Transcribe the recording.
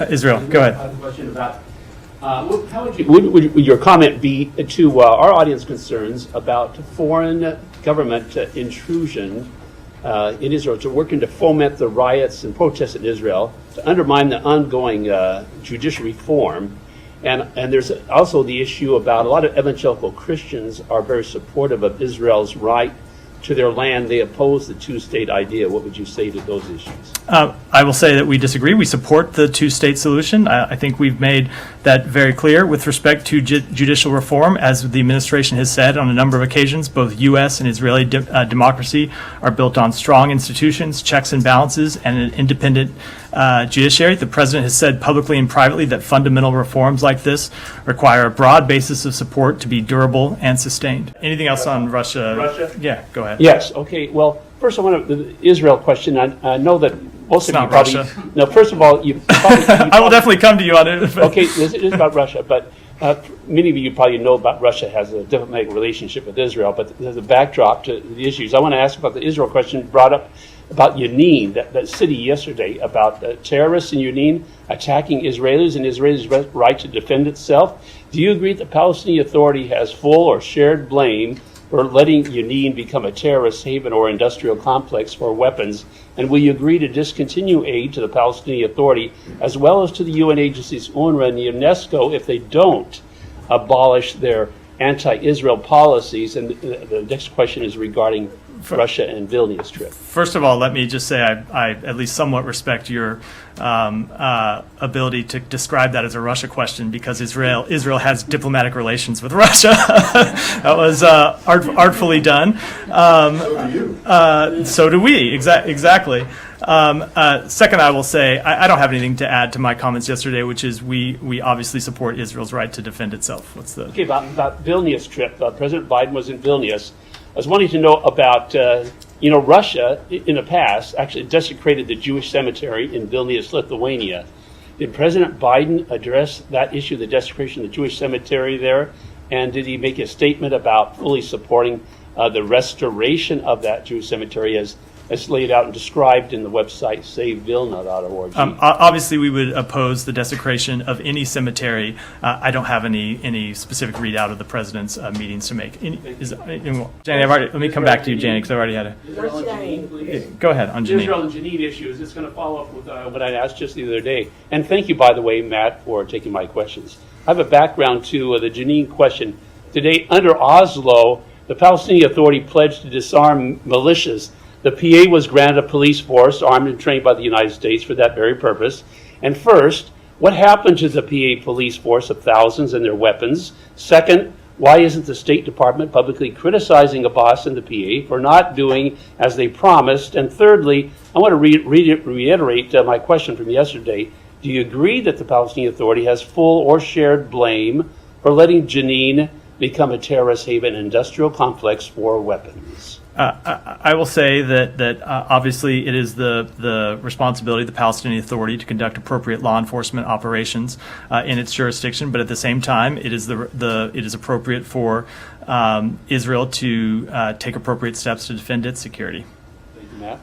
Israel, go ahead. I have a question about how would your comment be to our audience concerns about foreign government intrusion in Israel, to working to foment the riots and protests in Israel, to undermine the ongoing judicial reform? And there's also the issue about a lot of evangelical Christians are very supportive of Israel's right to their land. They oppose the two-state idea. What would you say to those issues? I will say that we disagree. We support the two-state solution. I think we've made that very clear with respect to judicial reform. As the administration has said on a number of occasions, both U.S. and Israeli democracy are built on strong institutions, checks and balances, and an independent judiciary. The president has said publicly and privately that fundamental reforms like this require a broad basis of support to be durable and sustained. Anything else on Russia? Russia? Yeah, go ahead. Yes. Okay. Well, first I want to the Israel question. I know that most It's of you not probably. Russia. No. First of all, you probably. I will definitely come to you on it. Okay, this is about Russia, but many of you probably know about Russia has a diplomatic relationship with Israel, but there's a backdrop to the issues. I want to ask about the Israel question brought up about Yunin, that city yesterday, about terrorists in Yunin attacking Israelis and Israelis' right to defend itself. Do you agree that the Palestinian Authority has full or shared blame for letting Yunin become a terrorist haven or industrial complex for weapons? And will you agree to discontinue aid to the Palestinian Authority as well as to the UN agencies UNRWA and UNESCO if they don't abolish their anti-Israel policies? And the next question is regarding Russia and Vilnius trip. First of all, let me just say I at least somewhat respect your ability to describe that as a Russia question, because Israel has diplomatic relations with Russia. That was artfully done. So do you. So do we. Exactly. Second, I will say I don't have anything to add to my comments yesterday, which is we obviously support Israel's right to defend itself. What's the Okay, about Vilnius trip. President Biden was in Vilnius. I was wanting to know about, Russia in the past actually desecrated the Jewish cemetery in Vilnius, Lithuania. Did President Biden address that issue, the desecration of the Jewish cemetery there? And did he make a statement about fully supporting the restoration of that Jewish cemetery as laid out and described in the website savevilna.org? Obviously, we would oppose the desecration of any cemetery. I don't have any specific readout of the president's meetings to make. Jenny, let me come back to you, Jenny, because I've already had a... Israel and Janine, please. Go ahead, on Janine. Israel and Janine issues. It's going to follow up with what I asked just the other day. And thank you, by the way, Matt, for taking my questions. I have a background to the Janine question. Today, under Oslo, the Palestinian Authority pledged to disarm militias. The PA was granted a police force armed and trained by the United States for that very purpose. And first, what happened to the PA police force of thousands and their weapons? Second, why isn't the State Department publicly criticizing Abbas and the PA for not doing as they promised? And thirdly, I want to reiterate my question from yesterday. Do you agree that the Palestinian Authority has full or shared blame for letting Jenin become a terrorist haven industrial complex for weapons? I will say that obviously it is the responsibility of the Palestinian Authority to conduct appropriate law enforcement operations in its jurisdiction, but at the same time, it is it is appropriate for Israel to take appropriate steps to defend its security. Thank you, Matt.